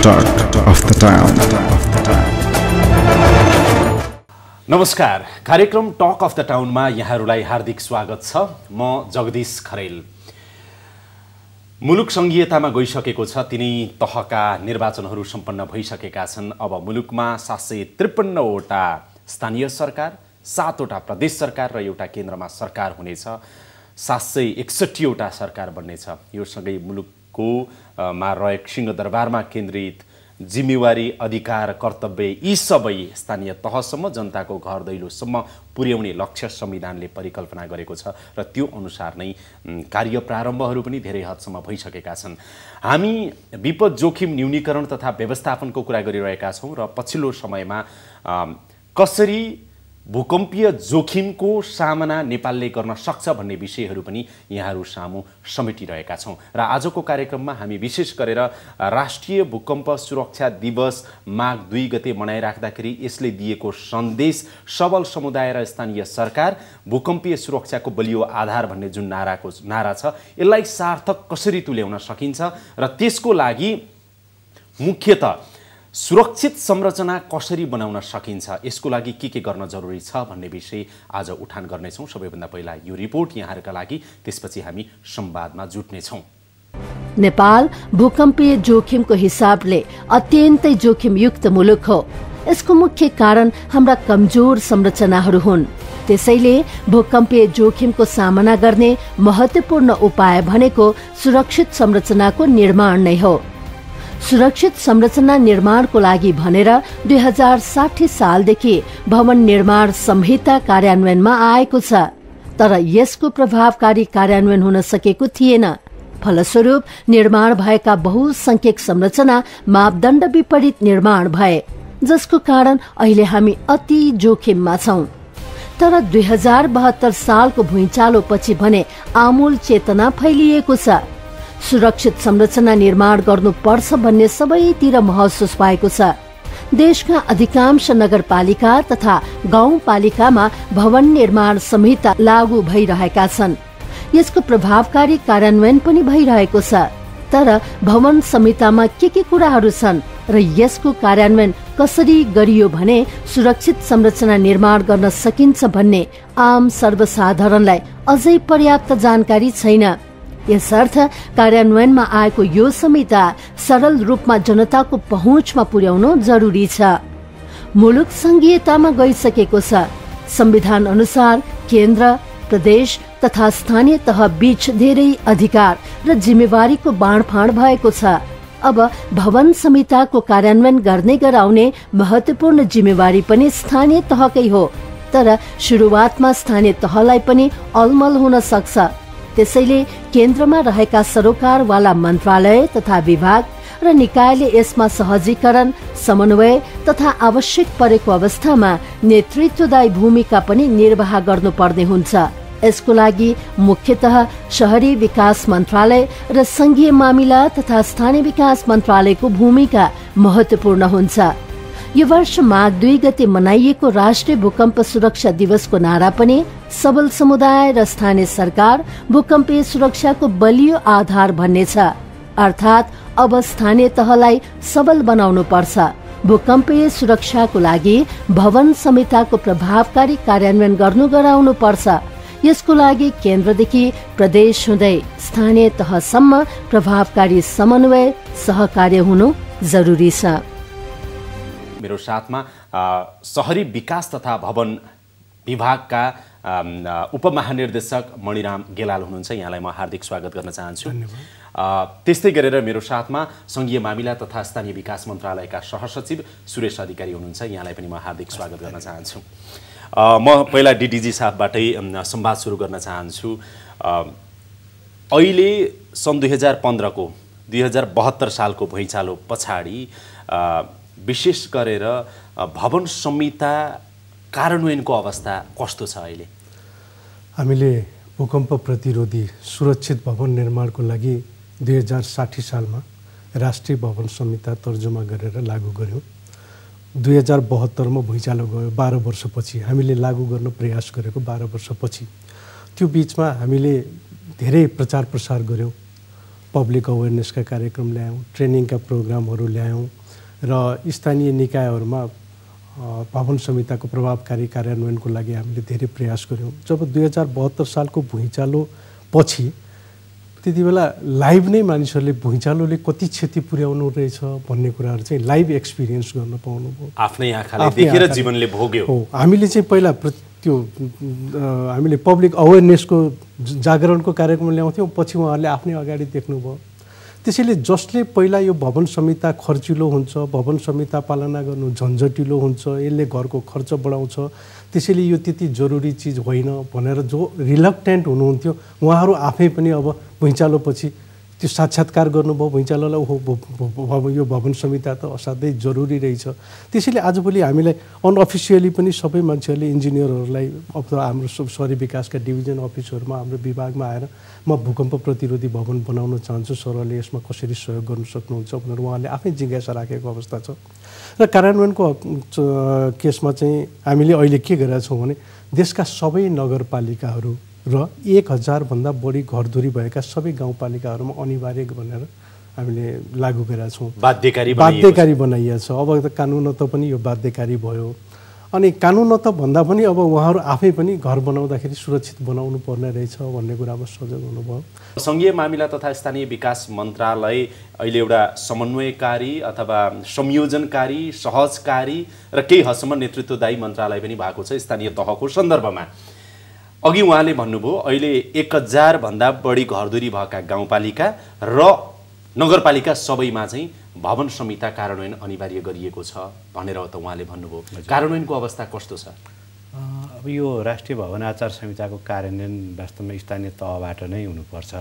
Talk of the Town. नमस्कार, कार्यक्रम talk of the टाउनमा यहाँहरूलाई हार्दिक स्वागत छ। म जगदीश खरेल। मुलुक संघीयतामा गइसकेको छ, तिनै तहका निर्वाचनहरू सम्पन्न भइसकेका छन्। अब मुलुकमा 753 वटा स्थानीय सरकार, 7 वटा प्रदेश सरकार र एउटा केन्द्रमा सरकार हुनेछ। 761 वटा सरकार बन्नेछ। यो सँगै मुलुकको मा रहेको सिंहदरबारमा केन्द्रित जिम्मेवारी, अधिकार, कर्तव्य यी सबै स्थानीय तहसम्म, जनताको घर दैलोसम्म पुर्याउने लक्ष्य संविधानले परिकल्पना गरेको छ र त्यो अनुसार नै कार्य प्रारम्भहरू पनि धेरै हदसम्म भइसकेका छन्। हामी विपद जोखिम न्यूनीकरण तथा व्यवस्थापनको कुरा गरिरहेका छौँ र पछिल्लो समयमा कसरी भूकम्पीय जोखिमको सामना नेपालले गर्न सक्छ भन्ने विषयहरू पनि यहाँहरू सामु समेटिरहेका छौँ र आजको कार्यक्रममा हामी विशेष गरेर राष्ट्रिय भूकम्प सुरक्षा दिवस माघ 2 गते मनाइराख्दाखेरि यसले दिएको सन्देश सबल समुदाय र स्थानीय सरकार भूकम्पीय सुरक्षाको बलियो आधार भन्ने जुन नारा छ, यसलाई सार्थक कसरी तुल्याउन सकिन्छ र त्यसको लागि मुख्यतः सुरक्षित संरचना कसरी बनाउन सकिन्छ, यसको लागि के गर्न जरुरी छ भन्ने विषय आज उठान गर्नेछौँ। सबैभन्दा पहिला यो रिपोर्ट यहाँहरूका लागि, त्यसपछि हामी संवादमा जुट्नेछौँ। नेपाल भूकम्पीय जोखिमको हिसाबले अत्यन्तै जोखिमयुक्त मुलुक हो। यसको मुख्य कारण हाम्रा कमजोर संरचनाहरू हुन्। त्यसैले भूकम्पीय जोखिमको सामना गर्ने महत्त्वपूर्ण उपाय भनेको सुरक्षित संरचनाको निर्माण नै हो। सुरक्षित संरचना निर्माणको लागि भनेर 2060 सालदेखि भवन निर्माण संहिता कार्यान्वयनमा आएको छ, तर यसको प्रभावकारी कार्यान्वयन हुन सकेको थिएन। फलस्वरूप निर्माण भएका बहुसंख्यक संरचना मापदण्ड विपरीत निर्माण भए, जसको कारण अहिले हामी अति जोखिममा छौं। तर 2072 सालको भुइँचालोपछि भने आमूल चेतना फैलिएको छ। सुरक्षित संरचना निर्माण गर्नुपर्छ भन्ने सबैतिर महसुस भएको छ। देशका अधिकांश नगरपालिका तथा गाउँपालिकामा भवन निर्माण संहिता लागू भइरहेका छन्। यसको प्रभावकारी कार्यान्वयन पनि भइरहेको छ। तर भवन संहितामा के कुराहरू छन् र यसको कार्यान्वयन कसरी गरियो भने सुरक्षित संरचना निर्माण गर्न सकिन्छ भन्ने आम सर्वसाधारणलाई अझै पर्याप्त जानकारी छैन। यसर्थ कार्यान्वयनमा आएको यो संहिता सरल रूपमा जनताको पहुँचमा पुर्याउनु जरुरी छ। मुलुक संघीयतामा गइसकेको छ। संविधान अनुसार केन्द्र, प्रदेश तथा स्थानीय तह बीच धेरै अधिकार र जिम्मेवारीको बाँडफाँड भएको छ। अब भवन संहिताको कार्यान्वयन गर्ने गराउने महत्त्वपूर्ण जिम्मेवारी पनि स्थानीय तहकै हो, तर सुरुवातमा स्थानीय तहलाई पनि अलमल हुन सक्छ। त्यसैले केन्द्रमा रहेका सरोकारवाला मन्त्रालय तथा विभाग र निकायले यसमा सहजीकरण, समन्वय तथा आवश्यक परेको अवस्थामा नेतृत्वदायी भूमिका पनि निर्वाह गर्नुपर्ने हुन्छ। यसको लागि मुख्यतः शहरी विकास मन्त्रालय र संघीय मामिला तथा स्थानीय विकास मन्त्रालयको भूमिका महत्त्वपूर्ण हुन्छ। यो वर्ष माघ 2 गते मनाइएको राष्ट्रिय भूकम्प सुरक्षा दिवसको नारा पनि सबल समुदाय र स्थानीय सरकार भूकम्पीय सुरक्षाको बलियो आधार भन्ने छ। अर्थात् अब स्थानीय तहलाई सबल बनाउनु पर्छ। भूकम्पीय सुरक्षाको लागि भवन संहिताको प्रभावकारी कार्यान्वयन गराउनु पर्छ। यसको लागि केन्द्रदेखि प्रदेश हुँदै स्थानीय तहसम्म प्रभावकारी समन्वय, सहकार्य हुनु जरुरी छ। मेरो साथमा शहरी विकास तथा भवन विभागका उपमहानिर्देशक मणिराम गेलाल हुनुहुन्छ। यहाँलाई म हार्दिक स्वागत गर्न चाहन्छु। त्यस्तै गरेर मेरो साथमा संघीय मामिला तथा स्थानीय विकास मन्त्रालयका सहसचिव सुरेश अधिकारी हुनुहुन्छ। यहाँलाई पनि म हार्दिक स्वागत गर्न चाहन्छु। म पहिला डिडिजी साहबबाटै संवाद सुरु गर्न चाहन्छु। अहिले सन् 2015 को 2072 सालको भुइँचालो पछाडि विशेष गरेर भवन संहिता कार्यान्वयनको अवस्था कस्तो छ अहिले? हामीले भूकम्प प्रतिरोधी सुरक्षित भवन निर्माणको लागि 2060 सालमा राष्ट्रिय भवन संहिता तर्जुमा गरेर लागू गर्यौं। 2072 मा भुइँचालो गयो। 12 वर्षपछि हामीले लागू गर्न प्रयास गरेको 12 वर्षपछि त्यो बीचमा हामीले धेरै प्रचार प्रसार गर्यौं। पब्लिक अवेरनेसका कार्यक्रम ल्यायौँ, ट्रेनिङका प्रोग्रामहरू ल्यायौँ र स्थानीय निकायहरूमा भवन संहिताको प्रभावकारी कार्यान्वयनको लागि हामीले धेरै प्रयास गऱ्यौँ। जब 2072 सालको भुइँचालो पछि त्यति बेला लाइभ नै मानिसहरूले भुइँचालोले कति क्षति पुर्याउनु रहेछ भन्ने कुराहरू चाहिँ लाइभ एक्सपिरियन्स गर्न पाउनुभयो, आफ्नै आँखाले देखेर जीवनले भोग्यो। हो, हामीले चाहिँ पहिला त्यो हामीले पब्लिक अवेरनेसको जागरणको कार्यक्रम ल्याउँथ्यौँ, पछि उहाँहरूले आफ्नै अगाडि देख्नुभयो। त्यसैले जसले पहिला यो भवन संहिता खर्चिलो हुन्छ, भवन संहिता पालना गर्नु झन्झटिलो हुन्छ, यसले घरको खर्च बढाउँछ, त्यसैले यो त्यति जरुरी चिज होइन भनेर जो रिलक्टेन्ट हुनुहुन्थ्यो उहाँहरू आफै पनि अब भुइँचालोपछि त्यो साक्षात्कार गर्नुभयो, भुइँचालोलाई ओहो यो भवन संहिता त असाध्यै जरुरी रहेछ। त्यसैले आजभोलि हामीलाई अनअफिसियली पनि सबै मान्छेहरूले इन्जिनियरहरूलाई अथवा हाम्रो शहरी विकासका डिभिजन अफिसहरूमा हाम्रो विभागमा आएर म भूकम्प प्रतिरोधी भवन बनाउन चाहन्छु, सरले यसमा कसरी सहयोग गर्न सक्नुहुन्छ भनेर उहाँले आफै जिज्ञासा राखेको अवस्था छ। र कार्यान्वयनको केसमा चाहिँ हामीले अहिले के गरेका छौँ भने देशका सबै नगरपालिकाहरू र 1000 भन्दा बढी घरधुरी भएका सबै गाउँपालिकाहरूमा अनिवार्य भनेर हामीले लागू गरेका छौँ। बाध्यकारी बनाइएको छ। अब त कानुनत पनि यो बाध्यकारी भयो। अनि कानुनत भन्दा पनि अब उहाँहरू आफै पनि घर बनाउँदाखेरि सुरक्षित बनाउनु पर्ने रहेछ भन्ने कुरामा सजग हुनुभयो। सङ्घीय मामिला तथा स्थानीय विकास मन्त्रालय अहिले एउटा समन्वयकारी अथवा संयोजनकारी, सहजकारी र केही हदसम्म नेतृत्वदायी मन्त्रालय पनि भएको छ स्थानीय तहको सन्दर्भमा। अघि उहाँले भन्नुभयो अहिले 1000 भन्दा बढी घरधुरी भएका गाउँपालिका र नगरपालिका सबैमा चाहिँ भवन संहिता कार्यान्वयन अनिवार्य गरिएको छ भनेर त उहाँले भन्नुभयो। कार्यान्वयनको अवस्था कस्तो छ? अब यो राष्ट्रिय भवन आचार संहिताको कार्यान्वयन वास्तवमा स्थानीय तहबाट नै हुनुपर्छ।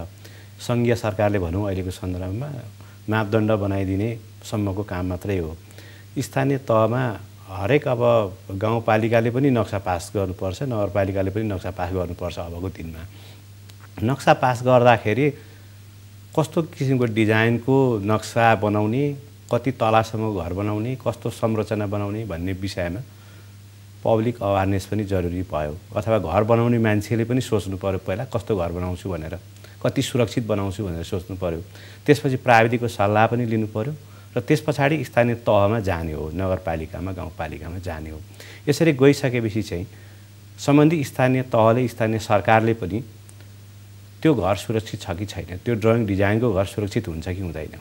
सङ्घीय सरकारले भनौँ अहिलेको सन्दर्भमा मापदण्ड बनाइदिने सम्मको काम मात्रै हो। स्थानीय तहमा हरेक अब गाउँपालिकाले पनि नक्सा पास गर्नुपर्छ, नगरपालिकाले पनि नक्सा पास गर्नुपर्छ। अबको दिनमा नक्सा पास गर्दाखेरि कस्तो किसिमको डिजाइनको नक्सा बनाउने, कति तलासम्म घर बनाउने, कस्तो संरचना बनाउने भन्ने विषयमा पब्लिक अवेरनेस पनि जरुरी भयो। अथवा घर बनाउने मान्छेले पनि सोच्नु पर्यो पहिला कस्तो घर बनाउँछु भनेर, कति सुरक्षित बनाउँछु भनेर सोच्नु पर्यो। त्यसपछि प्राविधिकको सल्लाह पनि लिनु पर्यो र त्यस पछाडि स्थानीय तहमा जाने हो, नगरपालिकामा गाउँपालिकामा जाने हो। यसरी गइसकेपछि चाहिँ सम्बन्धित स्थानीय तहले, स्थानीय सरकारले पनि त्यो घर सुरक्षित छ कि छैन, त्यो ड्रइङ डिजाइनको घर सुरक्षित हुन्छ कि हुँदैन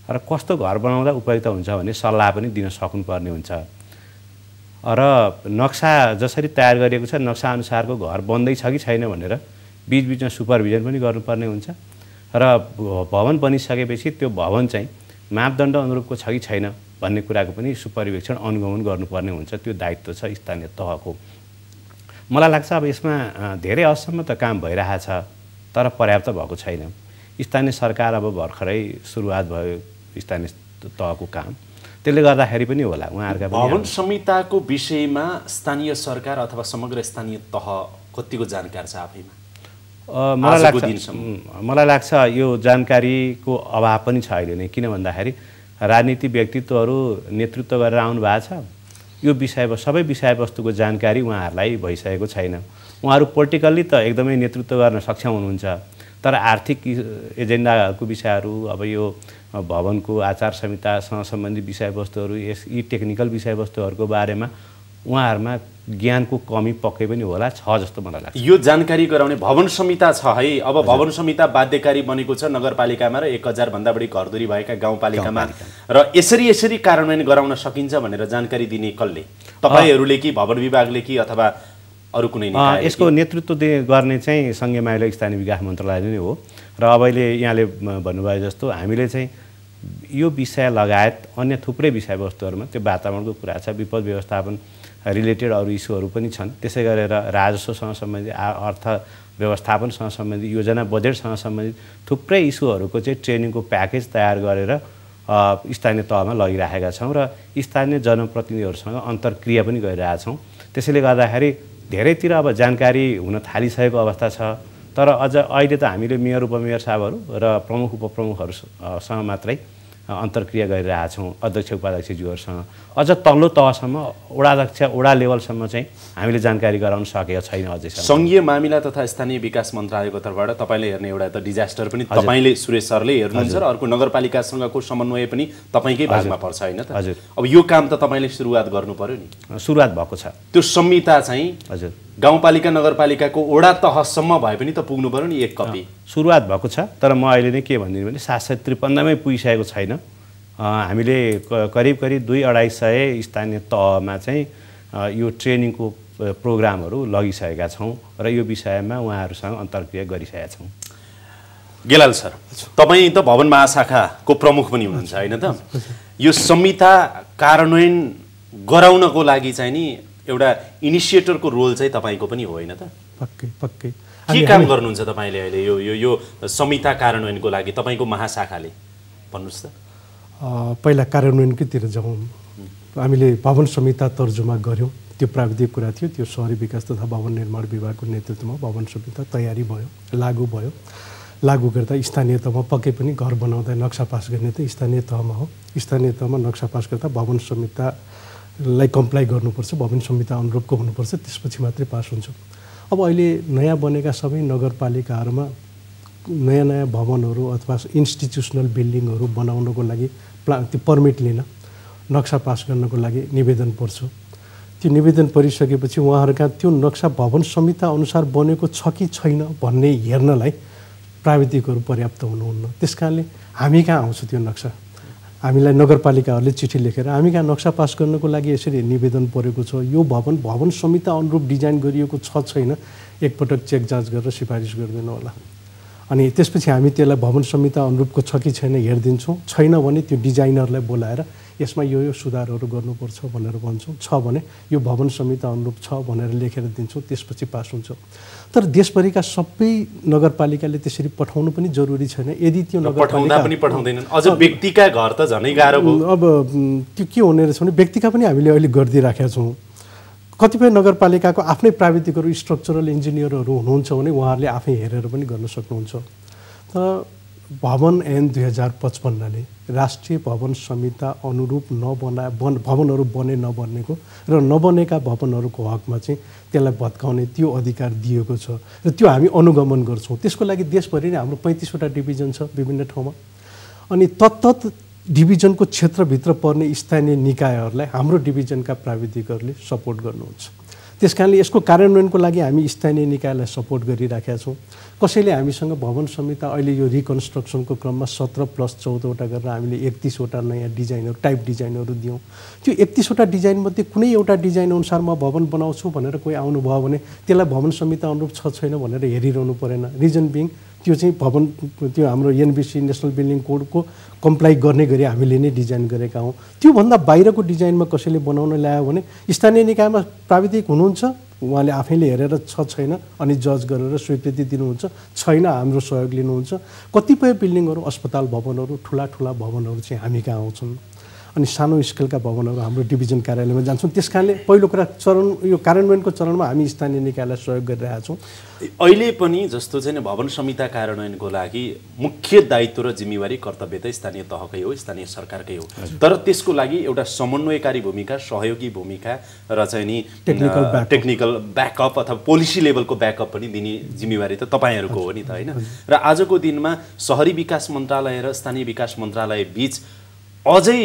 र कस्तो घर बनाउँदा उपयुक्त हुन्छ भन्ने सल्लाह पनि दिन सक्नुपर्ने हुन्छ। र नक्सा जसरी तयार गरिएको छ नक्सा अनुसारको घर बन्दैछ कि छैन भनेर बीचबीचमा सुपरभिजन पनि गर्नुपर्ने हुन्छ र भवन बनिसकेपछि त्यो भवन चाहिँ मापदण्ड अनुरूपको छ कि छैन भन्ने कुराको पनि सुपरिवेक्षण अनुगमन गर्नुपर्ने हुन्छ। त्यो दायित्व छ स्थानीय तहको। मलाई लाग्छ अब यसमा धेरै हदसम्म त काम भइरहेछ तर पर्याप्त भएको छैन। स्थानीय सरकार अब भर्खरै सुरुवात भयो स्थानीय तहको काम, त्यसले गर्दाखेरि पनि होला उहाँहरूका भवन संहिताको विषयमा स्थानीय सरकार अथवा समग्र स्थानीय तह कतिको जानकार छ आफैमा? मलाई लाग्छ यो जानकारीको अभाव पनि छ अहिले नै। किन भन्दाखेरि राजनीतिक व्यक्तित्वहरू नेतृत्व गरेर आउनु भएको छ, यो सबै विषयवस्तुको जानकारी उहाँहरूलाई भइसकेको छैन। उहाँहरू पोलिटिकल्ली त एकदमै नेतृत्व गर्न सक्षम हुनुहुन्छ तर आर्थिक एजेन्डाहरूको विषयहरू, अब यो भवनको आचार संहितासँग सम्बन्धित विषयवस्तुहरू, यी टेक्निकल विषयवस्तुहरूको बारेमा उहाँहरूमा ज्ञानको कमी पक्कै पनि होला, छ जस्तो मलाई लाग्छ। यो जानकारी गराउने भवन संहिता छ है। अब भवन संहिता बाध्यकारी बनेको छ नगरपालिकामा र 1000 भन्दा बढी घरधुरी भएका गाउँपालिकामा र यसरी कार्यान्वयन गराउन सकिन्छ भनेर जानकारी दिने कसले? तपाईहरूले कि भवन विभागले कि अथवा अरू कुनै निकाय? यसको नेतृत्व गर्ने चाहिँ सङ्घीय मामिला स्थानीय विकास मन्त्रालय नै हो र अब अहिले यहाँले भन्नुभयो जस्तो हामीले चाहिँ यो विषय लगायत अन्य थुप्रै विषयवस्तुहरूमा त्यो वातावरणको कुरा छ, विपद व्यवस्थापन रिलेटेड अरू इस्युहरू पनि छन्। त्यसै गरेर राजस्वसँग सम्बन्धित, अर्थ व्यवस्थापनसँग सम्बन्धित, योजना बजेटसँग सम्बन्धित थुप्रै इस्युहरूको चाहिँ ट्रेनिङको प्याकेज तयार गरेर स्थानीय तहमा लगिराखेका छौँ र स्थानीय जनप्रतिनिधिहरूसँग अन्तर्क्रिया पनि गरिरहेछौँ। त्यसैले गर्दाखेरि धेरैतिर अब जानकारी हुन थालिसकेको अवस्था छ तर अझ अहिले त हामीले मेयर उपमेयर साहबहरू र प्रमुख उपप्रमुखहरूसँग मात्रै अन्तर्क्रिया गरिरहेछौँ अध्यक्ष उपाध्यक्षज्यूहरूसँग। अझ तल्लो तहसम्म वडाध्यक्ष वडा लेभलसम्म चाहिँ हामीले जानकारी गराउन सकेका छैन अझैसम्म। सङ्घीय मामिला तथा स्थानीय विकास मन्त्रालयको तर्फबाट तपाईँले हेर्ने एउटा त डिजास्टर पनि तपाईँले सुरेश सरले हेर्नुहुन्छ र अर्को नगरपालिकासँगको समन्वय पनि तपाईँकै भागमा पर्छ होइन त? हजुर। अब यो काम त तपाईँले सुरुवात गर्नु पर्यो नि। सुरुवात भएको छ। त्यो संहिता चाहिँ हजुर गाउँपालिका नगरपालिकाको वडा तहसम्म भए पनि त पुग्नु पर्यो नि एक कपी। सुरुवात भएको छ, तर म अहिले नै के भनिदिनु भने 753मै पुगिसकेको छैन। हामीले करिब 200-250 स्थानीय तहमा चाहिँ यो ट्रेनिङको प्रोग्रामहरू लगिसकेका छौँ र यो विषयमा उहाँहरूसँग अन्तर्क्रिया गरिसकेका छौँ। गेलाल सर, तपाईँ त भवन महाशाखाको प्रमुख पनि हुनुहुन्छ होइन त? यो संहिता कार्यान्वयन गराउनको लागि चाहिँ नि एउटा इनिसिएटरको रोल चाहिँ तपाईँको पनि हो होइन त? पक्कै के काम गर्नुहुन्छ तपाईँले अहिले यो संहिता कार्यान्वयनको लागि तपाईँको महाशाखाले? भन्नुहोस् त। पहिला कार्यान्वयनकैतिर जाउँ। हामीले भवन संहिता तर्जुमा गऱ्यौँ, त्यो प्राविधिक कुरा थियो। त्यो शहरी विकास तथा भवन निर्माण विभागको नेतृत्वमा भवन संहिता तयारी भयो, लागू भयो। लागू गर्दा स्थानीय तहमा पक्कै पनि घर बनाउँदा नक्सा पास गर्ने त स्थानीय तहमा हो। स्थानीय तहमा नक्सा पास गर्दा भवन संहितालाई कम्प्लाई गर्नुपर्छ, भवन संहिता अनुरूपको हुनुपर्छ, त्यसपछि मात्रै पास हुन्छ। अब अहिले नयाँ बनेका सबै नगरपालिकाहरूमा नयाँ भवनहरू अथवा इन्स्टिट्युसनल बिल्डिङहरू बनाउनको लागि त्यो पर्मिट लिन, नक्सा पास गर्नको लागि निवेदन पर्छ। त्यो निवेदन परिसकेपछि उहाँहरूका त्यो नक्सा भवन संहिता अनुसार बनेको छ कि छैन भन्ने हेर्नलाई प्राविधिकहरू पर्याप्त हुनुहुन्न। त्यस कारणले हामी कहाँ आउँछ त्यो नक्सा? हामीलाई नगरपालिकाहरूले चिठी लेखेर हामी कहाँ नक्सा पास गर्नको लागि यसरी निवेदन परेको छ, यो भवन संहिता अनुरूप डिजाइन गरिएको छ छैन, एकपटक चेक जाँच गरेर सिफारिस गरिदिनु होला। अनि त्यसपछि हामी त्यसलाई भवन संहिता अनुरूपको छ कि छैन हेरिदिन्छौँ। छैन भने त्यो डिजाइनरलाई बोलाएर यसमा यो सुधारहरू गर्नुपर्छ भनेर भन्छौँ। छ भने यो भवन संहिता अनुरूप छ भनेर लेखेर दिन्छौँ, त्यसपछि पास हुन्छ। तर देशभरिका सबै नगरपालिकाले त्यसरी पठाउनु पनि जरुरी छैन। यदि त्यो नगरपालिका पनि पठाउँदैनन्, अझ व्यक्तिका घर त झनै गाह्रो भयो। अब त्यो के हुने रहेछ भने व्यक्तिका पनि हामीले अहिले गरिदिइराखेका छौँ। कतिपय नगरपालिकाको आफ्नै प्राविधिकहरू स्ट्रक्चरल इन्जिनियरहरू हुनुहुन्छ भने उहाँहरूले आफै हेरेर पनि गर्न सक्नुहुन्छ। तर भवन ऐन 2055ले राष्ट्रिय भवन संहिता अनुरूप भवनहरू बने नबनेको र नबनेका भवनहरूको हकमा चाहिँ त्यसलाई भत्काउने त्यो अधिकार दिएको छ र त्यो हामी अनुगमन गर्छौँ। त्यसको लागि देशभरि नै हाम्रो 35वटा डिभिजन छ विभिन्न ठाउँमा। अनि तत्त डिभिजनको क्षेत्रभित्र पर्ने स्थानीय निकायहरूलाई हाम्रो डिभिजनका प्राविधिकहरूले सपोर्ट गर्नुहुन्छ। त्यस कारणले यसको कार्यान्वयनको लागि हामी स्थानीय निकायलाई सपोर्ट गरिराखेका छौँ। कसैले हामीसँग भवन संहिता अहिले यो रिकन्स्ट्रक्सनको क्रममा 17+14वटा गरेर हामीले 31वटा नयाँ डिजाइनहरू टाइप डिजाइनहरू दियौँ। त्यो 31वटा डिजाइनमध्ये कुनै एउटा डिजाइन अनुसार म भवन बनाउँछु भनेर कोही आउनुभयो भने त्यसलाई भवन संहिता अनुरूप छ छैन भनेर हेरिरहनु परेन। रिजन बिङ त्यो चाहिँ भवन त्यो हाम्रो एनबिसी नेसनल बिल्डिङ कोडको कम्प्लाई गर्ने गरी हामीले नै डिजाइन गरेका हौँ। त्योभन्दा बाहिरको डिजाइनमा कसैले बनाउन ल्यायो भने स्थानीय निकायमा प्राविधिक हुनुहुन्छ, उहाँले आफैले हेरेर छ छैन अनि जज गरेर स्वीकृति दिनुहुन्छ, छैन हाम्रो सहयोग लिनुहुन्छ। कतिपय बिल्डिङहरू अस्पताल भवनहरू ठुला भवनहरू चाहिँ हामी कहाँ आउँछन् अनि सानो स्केलका भवनहरू हाम्रो डिभिजन कार्यालयमा जान्छौँ। त्यस कारणले पहिलो कुरा यो कार्यान्वयनको चरणमा हामी स्थानीय निकायलाई सहयोग गरिरहेका छौँ। अहिले पनि जस्तो चाहिँ भवन संहिता कार्यान्वयनको लागि मुख्य दायित्व र जिम्मेवारी कर्तव्य त स्थानीय तहकै हो, स्थानीय सरकारकै हो। तर त्यसको लागि एउटा समन्वयकारी भूमिका, सहयोगी भूमिका र चाहिँ नि टेक्निकल ब्याकअप अथवा पोलिसी लेभलको ब्याकअप पनि दिने जिम्मेवारी त तपाईँहरूको हो नि त होइन? र आजको दिनमा शहरी विकास मन्त्रालय र स्थानीय विकास मन्त्रालय बीच अझै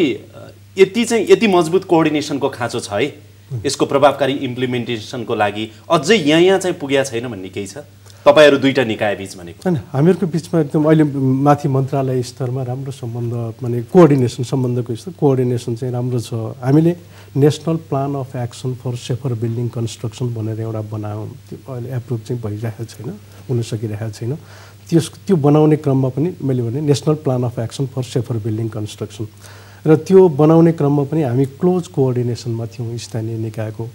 यति मजबुत कोअर्डिनेसनको खाँचो छ है, यसको प्रभावकारी इम्प्लिमेन्टेसनको लागि अझै यहाँ चाहिँ पुगेको छैन भन्ने केही छ तपाईँहरू दुईटा निकाय बीच भनेको? होइन, हामीहरूको बिचमा एकदम अहिले माथि मन्त्रालय स्तरमा राम्रो सम्बन्ध माने कोअर्डिनेसन सम्बन्धको स्तर कोअर्डिनेसन चाहिँ राम्रो छ। हामीले national plan of action for safer building construction भनेर एउटा बनायौँ। त्यो अहिले एप्रुभ चाहिँ भइरहेको छैन, हुन सकिरहेको छैन। त्यो बनाउने क्रममा पनि मैले भने national plan of action for safer building construction र त्यो बनाउने क्रममा पनि हामी क्लोज कोअर्डिनेसनमा थियौँ स्थानीय निकायको।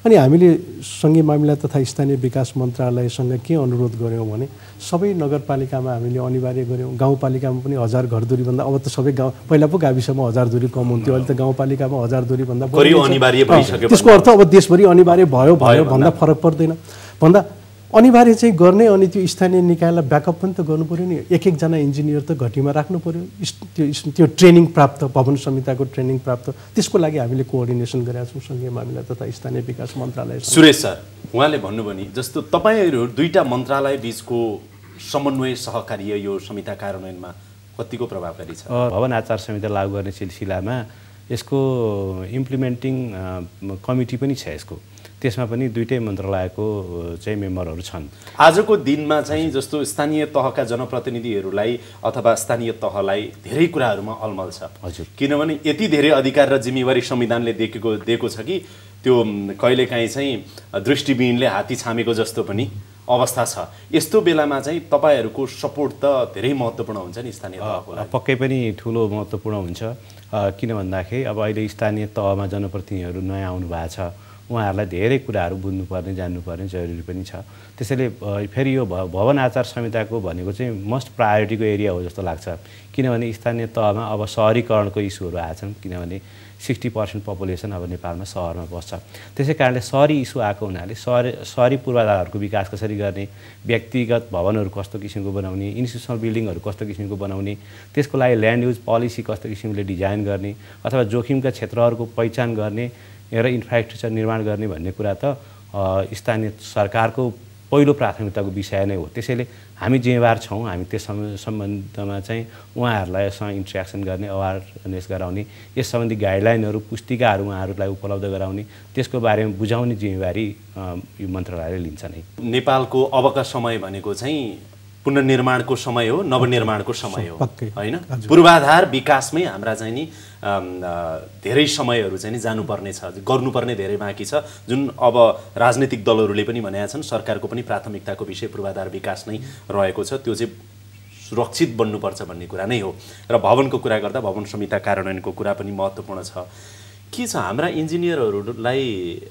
अनि हामीले सङ्घीय मामिला तथा स्थानीय विकास मन्त्रालयसँग के अनुरोध गऱ्यौँ भने सबै नगरपालिकामा हामीले अनिवार्य गऱ्यौँ। गाउँपालिकामा पनि 1000 घरधुरीभन्दा अब त सबै गाउँ पहिला पो गाविसमा 1000 धुरी कम हुन्थ्यो, अहिले त गाउँपालिकामा 1000 धुरीभन्दा अनिवार्य भइसक्यो। त्यसको अर्थ अब देशभरि अनिवार्य भयो भन्दा फरक पर्दैन। भन्दा अनिवार्य चाहिँ गर्ने अनि त्यो स्थानीय निकायलाई ब्याकअप पनि त गर्नु पर्यो नि। एक एकजना इन्जिनियर त घटीमा राख्नु पर्यो, त्यो ट्रेनिङ प्राप्त, भवन संहिताको ट्रेनिङ प्राप्त, त्यसको लागि हामीले कोअर्डिनेसन गरेका छौँ सङ्घीय मामिला तथा स्थानीय विकास मन्त्रालय। सुरेश सर, उहाँले भन्नुभयो नि जस्तो तपाईँहरू दुईटा मन्त्रालय बीचको समन्वय सहकार्य यो संहिता कार्यान्वयनमा कतिको प्रभावकारी छ? भवन आचार संहिता लागू गर्ने सिलसिलामा यसको इम्प्लिमेन्टिङ कमिटी पनि छ यसको, त्यसमा पनि दुईटै मन्त्रालयको चाहिँ मेम्बरहरू छन्। आजको दिनमा चाहिँ जस्तो स्थानीय तहका जनप्रतिनिधिहरूलाई अथवा स्थानीय तहलाई धेरै कुराहरूमा अलमल छ। हजुर, किनभने यति धेरै अधिकार र जिम्मेवारी संविधानले दिएको छ कि त्यो कहिलेकाहीँ चाहिँ दृष्टिविहीनले हात्ती छामेको जस्तो पनि अवस्था छ। यस्तो बेलामा चाहिँ तपाईँहरूको सपोर्ट त धेरै महत्त्वपूर्ण हुन्छ नि स्थानीय तहको लागि। पक्कै पनि ठुलो महत्त्वपूर्ण हुन्छ। किन भन्दाखेरि अब अहिले स्थानीय तहमा जनप्रतिनिधिहरू नयाँ आउनु भएको छ, उहाँहरूलाई धेरै कुराहरू बुझ्नुपर्ने जान्नुपर्ने जरुरी पनि छ। त्यसैले फेरि यो भवन आचार संहिताको भनेको चाहिँ मस्ट प्रायोरिटीको एरिया हो जस्तो लाग्छ। किनभने स्थानीय तहमा अब सहरीकरणको इस्युहरू आएछन्, किनभने 60% पपुलेसन अब नेपालमा सहरमा बस्छ। त्यसै कारणले सहरी इस्यु आएको हुनाले सहरी पूर्वाधारहरूको विकास कसरी गर्ने, व्यक्तिगत भवनहरू कस्तो किसिमको बनाउने, इन्स्टिट्युसनल बिल्डिङहरू कस्तो किसिमको बनाउने, त्यसको लागि ल्यान्ड युज पोलिसी कस्तो किसिमले डिजाइन गर्ने अथवा जोखिमका क्षेत्रहरूको पहिचान गर्ने र इन्फ्रास्ट्रक्चर निर्माण गर्ने भन्ने कुरा त स्थानीय सरकारको पहिलो प्राथमिकताको विषय नै हो। त्यसैले हामी जिम्मेवार छौँ, हामी त्यस सम्बन्धमा चाहिँ उहाँहरूलाईसँग इन्ट्रेक्सन गर्ने, अवेरनेस गराउने, यस सम्बन्धी गाइडलाइनहरू पुस्तिकाहरू उहाँहरूलाई उपलब्ध गराउने, त्यसको बारेमा बुझाउने जिम्मेवारी यो मन्त्रालयले लिन्छ नै। नेपालको अबका समय भनेको चाहिँ पुनर्निर्माणको समय हो, नवनिर्माणको समय हो होइन? पूर्वाधार विकासमै हाम्रा चाहिँ नि धेरै समयहरू चाहिँ नि जानुपर्ने छ, गर्नुपर्ने धेरै बाँकी छ। जुन अब राजनीतिक दलहरूले पनि भनेका छन् सरकारको पनि प्राथमिकताको विषय पूर्वाधार विकास नै रहेको छ, त्यो चाहिँ सुरक्षित बन्नुपर्छ भन्ने कुरा नै हो। र भवनको कुरा गर्दा भवन संहिता कार्यान्वयनको कुरा पनि महत्त्वपूर्ण छ। के छ हाम्रा इन्जिनियरहरूलाई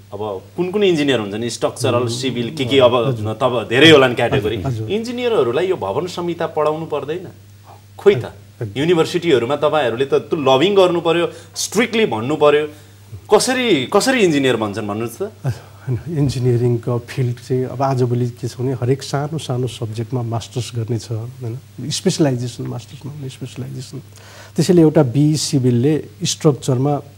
अब कुन कुन इन्जिनियर हुन्छ नि, स्ट्रक्चरल, सिभिल के अब तब धेरै होला नि क्याटेगोरी, इन्जिनियरहरूलाई यो भवन संहिता पढाउनु पर्दैन? खोइ त युनिभर्सिटीहरूमा तपाईँहरूले त त्यो लभिङ गर्नु पर्यो, स्ट्रिक्टली भन्नु पर्यो, कसरी इन्जिनियर भन्छन् भन्नुहोस् त? इन्जिनियरिङको फिल्ड चाहिँ अब आजभोलि के छ भने हरेक सानो सानो सब्जेक्टमा मास्टर्स गर्ने छ होइन, स्पेसलाइजेसन, मास्टर्समा स्पेसलाइजेसन। त्यसैले एउटा बिई सिभिलले स्ट्रक्चरमा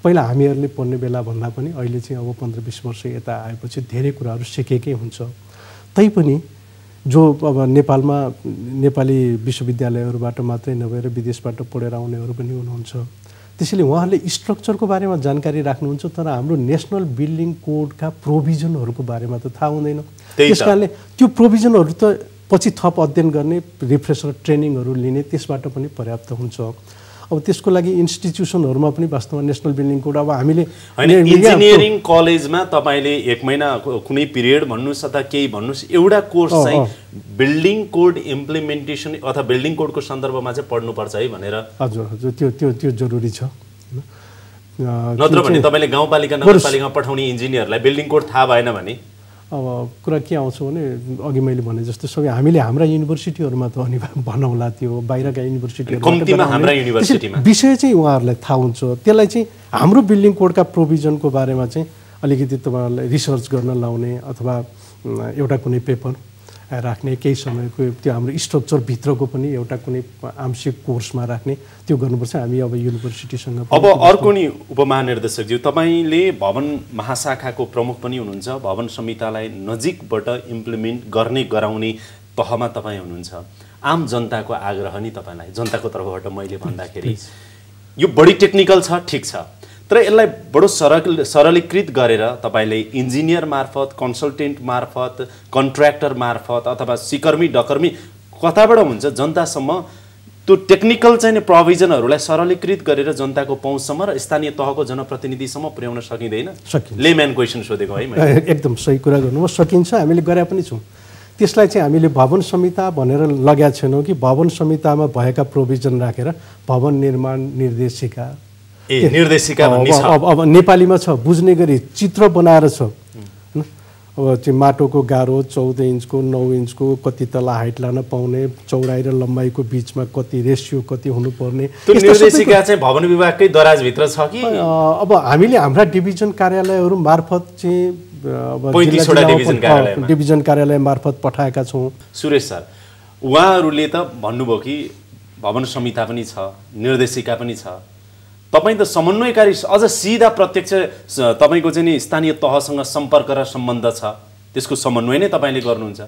पहिला हामीहरूले पढ्ने बेला भन्दा पनि अहिले चाहिँ अब 15-20 वर्ष यता आएपछि धेरै कुराहरू सिकेकै हुन्छ। तैपनि जो अब नेपालमा नेपाली विश्वविद्यालयहरूबाट मात्रै नभएर विदेशबाट पढेर आउनेहरू पनि हुनुहुन्छ, त्यसैले उहाँहरूले स्ट्रक्चरको बारेमा जानकारी राख्नुहुन्छ, तर हाम्रो नेसनल बिल्डिङ कोडका प्रोभिजनहरूको बारेमा त थाहा हुँदैन। त्यस कारणले त्यो प्रोभिजनहरू त पछि थप अध्ययन गर्ने, रिफ्रेसर ट्रेनिङहरू लिने, त्यसबाट पनि पर्याप्त हुन्छ। अब त्यसको लागि इन्स्टिट्युसनहरूमा पनि वास्तवमा नेसनल बिल्डिङ कोड अब हामीले इन्जिनियरिङ कलेजमा तपाईँले 1 महिना कुनै पिरियड भन्नुहोस् अथवा केही भन्नुहोस्, एउटा कोर्स चाहिँ बिल्डिङ कोड इम्प्लिमेन्टेसन अथवा बिल्डिङ कोडको सन्दर्भमा चाहिँ पढ्नुपर्छ है भनेर? हजुर हजुर, त्यो जरुरी छ। नत्र भने तपाईँले गाउँपालिका नगरपालिकामा पठाउने इन्जिनियरलाई बिल्डिङ कोड थाहा भएन भने अब कुरा के आउँछ भने अघि मैले भने जस्तो सबै हामीले हाम्रा युनिभर्सिटीहरूमा त अनिवार्य बनाउला, त्यो बाहिरका युनिभर्सिटीहरू विषय चाहिँ उहाँहरूलाई थाहा हुन्छ। त्यसलाई चाहिँ हाम्रो बिल्डिङ कोडका प्रोभिजनको बारेमा चाहिँ अलिकति तपाईँहरूलाई रिसर्च गर्न लाउने अथवा एउटा कुनै पेपर राख्ने, केही समयको त्यो हाम्रो स्ट्रक्चरभित्रको पनि एउटा कुनै आंशिक कोर्समा राख्ने, त्यो गर्नुपर्छ। हामी अब युनिभर्सिटीसँग अब अर्को नि उपमहानिर्देशकज्यू, तपाईँले भवन महाशाखाको प्रमुख पनि हुनुहुन्छ, भवन संहितालाई नजिकबाट इम्प्लिमेन्ट गर्ने गराउने तहमा तपाईँ हुनुहुन्छ। आम जनताको आग्रह नि तपाईँलाई, जनताको तर्फबाट मैले भन्दाखेरि यो बढी टेक्निकल छ, ठिक छ, तर यसलाई बडो सरलीकृत गरेर तपाईँले इन्जिनियर मार्फत, कन्सल्टेन्ट मार्फत, कन्ट्र्याक्टर मार्फत अथवा सिकर्मी डकर्मी कताबाट हुन्छ जनतासम्म त्यो टेक्निकल चाहिँ प्रोभिजनहरूलाई सरलीकृत गरेर जनताको पहुँचसम्म र स्थानीय तहको जनप्रतिनिधिसम्म पुर्याउन सकिँदैन? लेम्यान क्वेसन सोधेको है मैले। एकदम सही कुरा गर्नुभयो, सकिन्छ, हामीले गरे पनि छौँ। त्यसलाई चाहिँ हामीले भवन संहिता भनेर लगाएको छैनौँ कि भवन संहितामा भएका प्रोभिजन राखेर भवन निर्माण निर्देशिका अब नेपालीमा छ, बुझ्ने गरी चित्र बनाएर छ। अब चाहिँ माटोको गाह्रो 14 इन्चको 9 इन्चको कति तल हाइट लान पाउने, चौडाइ र लम्बाइको बिचमा कति रेसियो कति हुनुपर्ने, त्यो निर्देशिका चाहिँ भवन विभागकै दराजभित्र छ कि? अब हामीले हाम्रा डिभिजन कार्यालयहरू मार्फत चाहिँ अब 35 वटा डिभिजन कार्यालयमा डिभिजन कार्यालय मार्फत पठाएका छौँ। सुरेश सर, उहाँहरूले त भन्नुभयो कि भवन संहिता पनि छ, निर्देशिका पनि छ, तपाईँ त समन्वयकारी अझ सिधा प्रत्यक्ष तपाईँको चाहिँ नि स्थानीय तहसँग सम्पर्क र सम्बन्ध छ, त्यसको समन्वय नै तपाईँले गर्नुहुन्छ।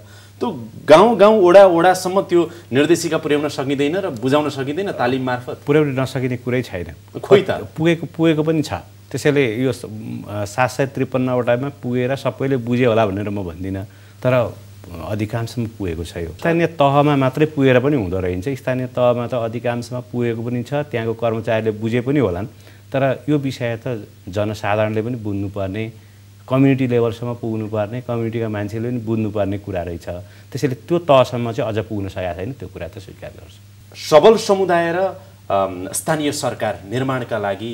त्यो गाउँ वडा वडासम्म त्यो निर्देशिका पुर्याउन सकिँदैन र बुझाउन सकिँदैन तालिम मार्फत? पुर्याउन नसकिने कुरै छैन। खोइ त पुगेको पनि छ। त्यसैले यो 753 वटामा पुगेर सबैले बुझ्यो होला भनेर म भन्दिनँ, तर अधिकांशमा पुगेको छ। यो स्थानीय तहमा मात्रै पुगेर पनि हुँदो रहेछ। स्थानीय तहमा त अधिकांशमा पुगेको पनि छ, त्यहाँको कर्मचारीले बुझे पनि होलान्, तर यो विषय त जनसाधारणले पनि बुझ्नुपर्ने, कम्युनिटी लेभलसम्म पुग्नुपर्ने, कम्युनिटीका मान्छेले पनि बुझ्नुपर्ने कुरा रहेछ। त्यसैले त्यो तहसम्म चाहिँ अझ पुग्न सकेको छैन, त्यो कुरा त स्वीकार गर्छु। सबल समुदाय र स्थानीय सरकार निर्माणका लागि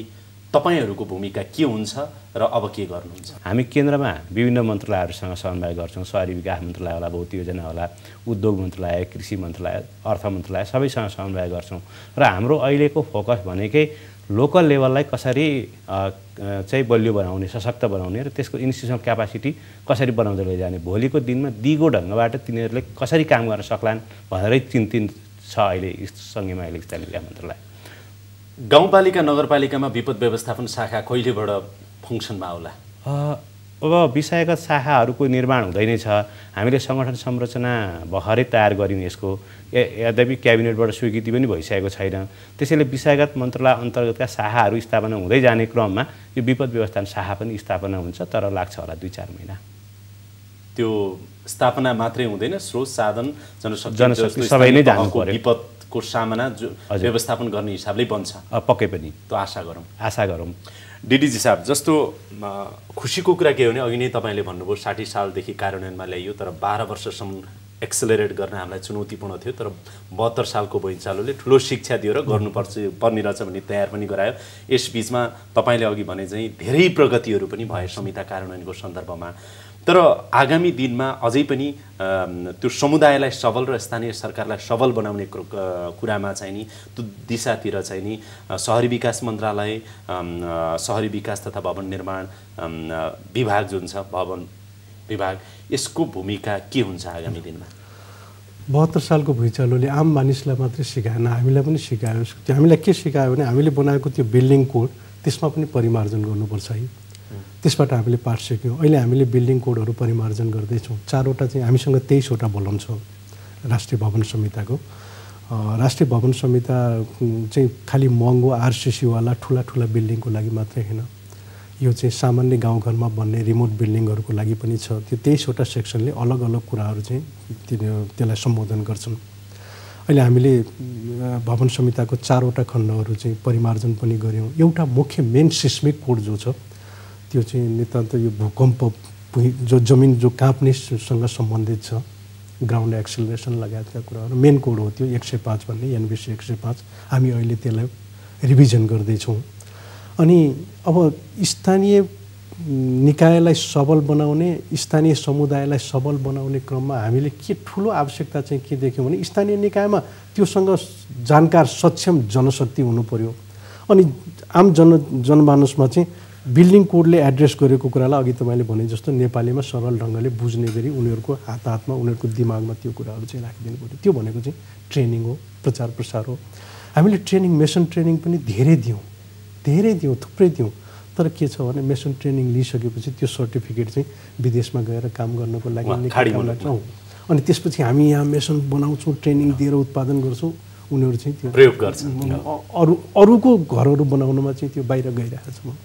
तपाईहरूको भूमिका के हुन्छ र अब के गर्नुहुन्छ? हामी केन्द्रमा विभिन्न मन्त्रालयहरूसँग समन्वय गर्छौँ। शहरी विकास मन्त्रालय होला, भौत योजना होला, उद्योग मन्त्रालय, कृषि मन्त्रालय, अर्थ मन्त्रालय, सबैसँग समन्वय गर्छौँ। र हाम्रो अहिलेको फोकस भनेकै लोकल लेभललाई कसरी चाहिँ बलियो बनाउने, सशक्त बनाउने र त्यसको इन्स्टिट्युसनल क्यापासिटी कसरी बनाउँदै लैजाने, भोलिको दिनमा दिगो ढङ्गबाट तिनीहरूले कसरी काम गर्न सक्लान् भनेरै चिन्तित छ अहिले सँगैमा अहिले स्थानीय विकास मन्त्रालय। गाउँपालिका नगरपालिकामा विपद व्यवस्थापन शाखा कहिलेबाट फङ्सनमा आउला? अब विषयगत शाखाहरूको निर्माण हुँदै नै छ। हामीले सङ्गठन संरचना भर्खरै तयार गर्यौँ यसको, यद्यपि क्याबिनेटबाट स्वीकृति पनि भइसकेको छैन। त्यसैले विषयगत मन्त्रालय अन्तर्गतका शाखाहरू स्थापना हुँदै जाने क्रममा यो विपद व्यवस्थापन शाखा पनि स्थापना हुन्छ, तर लाग्छ होला 2-4 महिना। त्यो स्थापना मात्रै हुँदैन, स्रोत साधन जनशक्ति सबै नै जानु पर्यो। विपदको सामना व्यवस्थापन गर्ने हिसाबले बन्छ पक्कै पनि, त्यो आशा गरौँ। डिडिजी साहब, जस्तो खुसीको कुरा के हो भने अघि नै तपाईँले भन्नुभयो 60 सालदेखि कार्यान्वयनमा ल्याइयो, तर 12 वर्षसम्म एक्सेलरेट गर्न हामीलाई चुनौतीपूर्ण थियो, तर 72 सालको भुइँचालोले ठुलो शिक्षा दियो र पर्ने रहेछ भन्ने तयार पनि गरायो। यस बिचमा तपाईँले अघि भने चाहिँ धेरै प्रगतिहरू पनि भए संहिता कार्यान्वयनको सन्दर्भमा, तर आगामी दिनमा अझै पनि त्यो समुदायलाई सबल र स्थानीय सरकारलाई सबल बनाउने कुरामा चाहिँ नि त्यो दिशातिर चाहिँ नि शहरी विकास मन्त्रालय, शहरी विकास तथा भवन निर्माण विभाग जुन छ, भवन विभाग, यसको भूमिका के हुन्छ आगामी दिनमा? 72 सालको भुइँचालोले आम मानिसलाई मात्रै सिकाएन, हामीलाई पनि सिकायो। त्यो हामीलाई के सिकायो भने हामीले बनाएको त्यो बिल्डिङ कोड त्यसमा पनि परिमार्जन गर्नुपर्छ है। त्यसबाट हामीले पाठ सिक्यौँ। अहिले हामीले बिल्डिङ कोडहरू परिमार्जन गर्दैछौँ। 4वटा चाहिँ हामीसँग 23वटा भवन छ राष्ट्रिय भवन संहिताको। राष्ट्रिय भवन संहिता चाहिँ खालि महँगो आरसिसीवाला ठुला बिल्डिङको लागि मात्रै होइन, यो चाहिँ सामान्य गाउँघरमा बन्ने रिमोट बिल्डिङहरूको लागि पनि छ। त्यो 23वटा सेक्सनले अलग अलग कुराहरू चाहिँ त्यसलाई सम्बोधन गर्छन्। अहिले हामीले भवन संहिताको 4वटा खण्डहरू चाहिँ परिमार्जन पनि गऱ्यौँ। एउटा मुख्य मेन सिस्मिक कोड जो छ त्यो चाहिँ नितान्त यो भूकम्प जो जमिन जो काँप्नेसँग सम्बन्धित छ, ग्राउन्ड एक्सिलरेसन लगायतका कुराहरू मेन कोड हो त्यो 105 भन्ने एनबिसी 105। हामी अहिले त्यसलाई रिभिजन गर्दैछौँ। अनि अब स्थानीय निकायलाई सबल बनाउने, स्थानीय समुदायलाई सबल बनाउने क्रममा हामीले के ठुलो आवश्यकता चाहिँ के देख्यौँ भने स्थानीय निकायमा त्योसँग जानकार सक्षम जनशक्ति हुनु पर्यो। अनि आम जनमानसमा चाहिँ बिल्डिङ कोडले एड्रेस गरेको कुरालाई अघि तपाईँले भने जस्तो नेपालीमा सरल ढङ्गले बुझ्ने गरी उनीहरूको हातमा उनीहरूको दिमागमा त्यो कुराहरू चाहिँ राखिदिनु पर्यो। त्यो भनेको चाहिँ ट्रेनिङ हो, प्रचार प्रसार हो। हामीले ट्रेनिङ, मेसन ट्रेनिङ पनि धेरै दियौँ, थुप्रै दियौँ। तर के छ भने मेसन ट्रेनिङ लिइसकेपछि त्यो सर्टिफिकेट चाहिँ विदेशमा गएर काम गर्नको लागि निकाल्छौँ। अनि त्यसपछि हामी यहाँ मेसन बनाउँछौँ, ट्रेनिङ दिएर उत्पादन गर्छौँ, उनीहरू चाहिँ त्यो प्रयोग गर्छन्। अरूको घरहरू बनाउनमा चाहिँ त्यो बाहिर गइरहेको छ।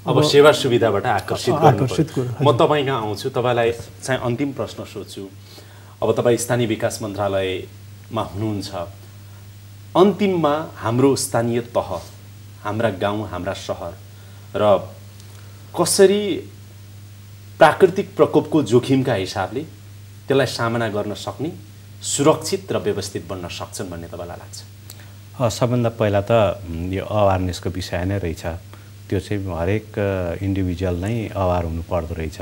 अब सेवा सुविधाबाट आकर्षित म तपाईँ कहाँ आउँछु, तपाईँलाई चाहिँ अन्तिम प्रश्न सोध्छु। अब तपाईँ स्थानीय विकास मन्त्रालयमा हुनुहुन्छ, अन्तिममा हाम्रो स्थानीय तह, हाम्रा गाउँ, हाम्रा सहर र कसरी प्राकृतिक प्रकोपको जोखिमका हिसाबले त्यसलाई सामना गर्न सक्ने, सुरक्षित र व्यवस्थित बन्न सक्छन् भन्ने तपाईँलाई लाग्छ? सबभन्दा पहिला त यो अवेरनेसको विषय नै रहेछ। त्यो चाहिँ हरेक इन्डिभिजुअल नै अवेर हुनु पर्दो रहेछ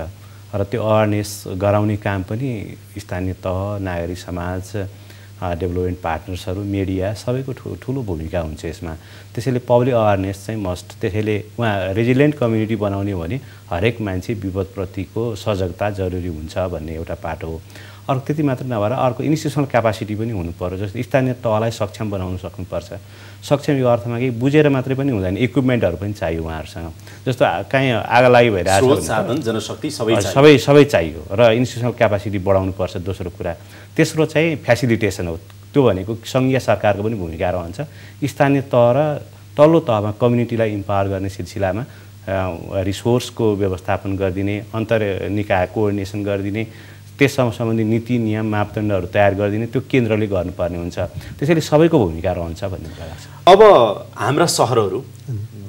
र त्यो अवेरनेस गराउने काम पनि स्थानीय तह, नागरिक समाज डेभलपमेन्ट पार्टनर्सहरू, मिडिया सबैको ठुलो भूमिका हुन्छ यसमा। त्यसैले पब्लिक अवेरनेस चाहिँ मस्ट। त्यसैले उहाँ रेजिलिएन्ट कम्युनिटी बनाउने हो भने हरेक मान्छे विपदप्रतिको सजगता जरुरी हुन्छ भन्ने एउटा पाटो हो। अर्को त्यति मात्र नभएर अर्को इन्स्टिट्युसनल क्यापासिटी पनि हुनु पर्यो। जस्तो स्थानीय तहलाई सक्षम बनाउन सक्नुपर्छ। सक्षम यो अर्थमा कि बुझेर मात्रै पनि हुँदैन, इक्विपमेन्टहरू पनि चाहियो उहाँहरूसँग। जस्तो कहीँ आगो लागि भइरहेको छ, साधन जनशक्ति सबै चाहियो र इन्स्टिट्युसनल क्यापासिटी बढाउनुपर्छ। दोस्रो कुरा, तेस्रो चाहिँ फ्यासिलिटेसन हो। त्यो भनेको सङ्घीय सरकारको पनि भूमिका रहन्छ। स्थानीय तह र तल्लो तहमा कम्युनिटीलाई इम्पावर गर्ने सिलसिलामा रिसोर्सको व्यवस्थापन गरिदिने, अन्तर निकाय कोअर्डिनेसन गरिदिने, त्यससँग सम्बन्धित नीति नियम मापदण्डहरू तयार गरिदिने त्यो केन्द्रले गर्नुपर्ने हुन्छ। त्यसैले सबैको भूमिका रहन्छ भन्ने कुरा लाग्छ। अब हाम्रा सहरहरू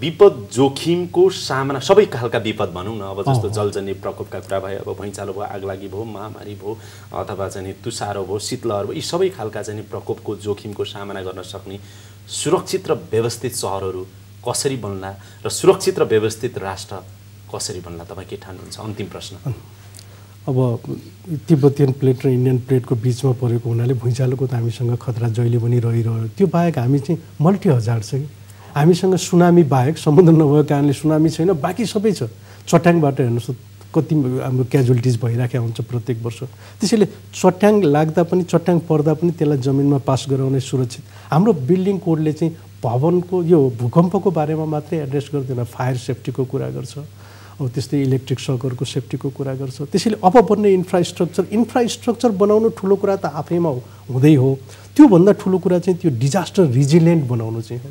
विपद जोखिमको सामना, सबै खालका विपद भनौँ न, अब जस्तो जलजन्य प्रकोपका कुरा भयो, अब भुइँचालो भयो, आगलागी भयो, महामारी भयो, अथवा चाहिँ तुषारो भयो, शीतलहर भयो, यी सबै खालका चाहिँ प्रकोपको जोखिमको सामना गर्न सक्ने सुरक्षित र व्यवस्थित सहरहरू कसरी बन्ला र सुरक्षित र व्यवस्थित राष्ट्र कसरी बन्ला, तपाईँ के ठान्नुहुन्छ? अन्तिम प्रश्न। अब तिब्बतियन प्लेट र इन्डियन प्लेटको बिचमा परेको हुनाले भुइँचालोको त हामीसँग खतरा जहिले पनि रहिरह्यो। त्यो बाहेक हामी चाहिँ मल्टी हजार्ड छ कि हामीसँग सुनामी बाहेक, समुद्र नभएको कारणले सुनामी छैन, बाँकी सबै छ। चट्याङबाट हेर्नुहोस् कति हाम्रो क्याजुअलिटिज भइराखेको हुन्छ प्रत्येक वर्ष। त्यसैले चट्याङ लाग्दा पनि, चट्याङ पर्दा पनि त्यसलाई जमिनमा पास गराउने सुरक्षित। हाम्रो बिल्डिङ कोडले चाहिँ भवनको यो भूकम्पको बारेमा मात्रै एड्रेस गर्दैन, फायर सेफ्टीको कुरा गर्छ, अब त्यस्तै इलेक्ट्रिक सकरको सेफ्टीको कुरा गर्छ। त्यसैले अब बन्ने इन्फ्रास्ट्रक्चर बनाउनु ठुलो कुरा त आफैमा हुँदै हो। त्योभन्दा ठुलो कुरा चाहिँ त्यो डिजास्टर रिजिलिएन्ट बनाउनु चाहिँ हो।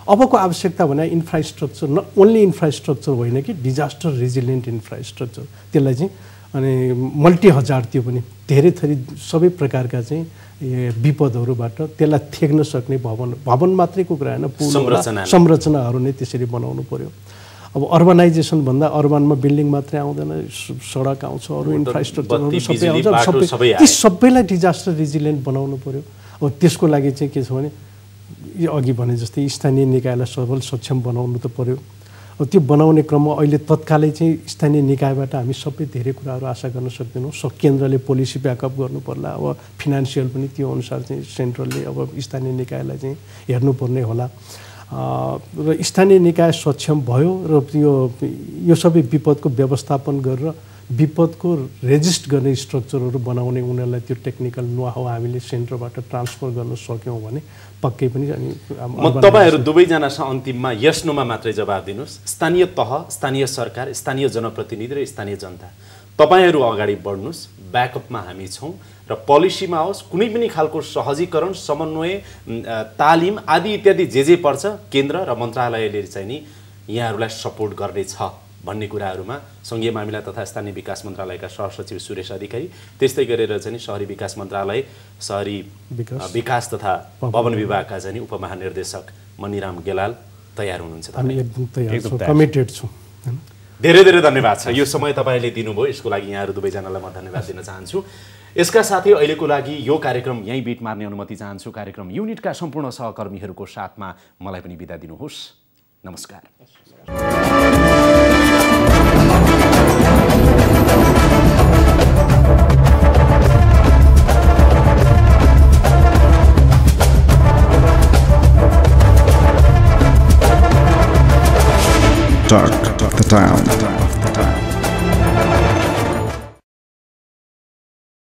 अबको आवश्यकता भने इन्फ्रास्ट्रक्चर, न ओन्ली इन्फ्रास्ट्रक्चर होइन कि डिजास्टर रिजिलिएन्ट इन्फ्रास्ट्रक्चर। त्यसलाई चाहिँ अनि मल्टी हजार्ड, त्यो पनि धेरै थरी सबै प्रकारका चाहिँ विपदहरूबाट त्यसलाई थेक्न सक्ने भवन मात्रैको कुरा होइन, पुल संरचनाहरू नै त्यसरी बनाउनु पर्यो। अब अर्बनाइजेसन भन्दा अर्बनमा बिल्डिङ मात्रै आउँदैन, सडक आउँछ, अरू इन्फ्रास्ट्रक्चरहरू सबै आउँछ, ती सबैलाई डिजास्टर रिजिलिएन्ट बनाउनु पर्यो। अब त्यसको लागि चाहिँ के छ भने यो अघि भने जस्तै स्थानीय निकायलाई सबल सक्षम बनाउनु त पर्यो। अब त्यो बनाउने क्रममा अहिले तत्कालै चाहिँ स्थानीय निकायबाट हामी सबै धेरै कुराहरू आशा गर्न सक्दैनौँ। केन्द्रले पोलिसी ब्याकअप गर्नु पर्ला, अब फिनान्सियल पनि त्यो अनुसार चाहिँ सेन्ट्रलले अब स्थानीय निकायलाई चाहिँ हेर्नुपर्ने होला। र स्थानीय निकाय सक्षम भयो र यो सबै विपदको व्यवस्थापन गरेर विपदको रेजिस्ट गर्ने स्ट्रक्चरहरू बनाउने, उनीहरूलाई त्यो टेक्निकल नो-हाउ हामीले सेन्टरबाट ट्रान्सफर गर्न सक्यौँ भने पक्कै पनि। अनि म तपाईँहरू दुवैजनासँग अन्तिममा यस नोमा मात्रै जवाब दिनुहोस्। स्थानीय तह, स्थानीय सरकार, स्थानीय जनप्रतिनिधि र स्थानीय जनता, तपाईँहरू अगाडि बढ्नुहोस्, ब्याकअपमा हामी छौँ र पोलिसीमा होस्, कुनै पनि खालको सहजीकरण, समन्वय, तालिम आदि इत्यादि जे पर्छ केन्द्र र मन्त्रालयले चाहिँ नि यहाँहरूलाई सपोर्ट गर्नेछ भन्ने कुराहरूमा सङ्घीय मामिला तथा स्थानीय विकास मन्त्रालयका सहसचिव सुरेश अधिकारी, त्यस्तै गरेर चाहिँ शहरी विकास मन्त्रालय, शहरी विकास तथा भवन विभागका चाहिँ उपमहानिर्देशक मनिराम गेलाल तयार हुनुहुन्छ? कमिटेड छु। धेरै धेरै धन्यवाद छ। यो समय तपाईँले दिनुभयो, यसको लागि यहाँहरू दुवैजनालाई म धन्यवाद दिन चाहन्छु। यसका साथै अहिलेको लागि यो कार्यक्रम यहीँ बिट मार्ने अनुमति चाहन्छु। कार्यक्रम युनिटका सम्पूर्ण सहकर्मीहरूको साथमा मलाई पनि बिदा दिनुहोस्। नमस्कार। Talk the Town.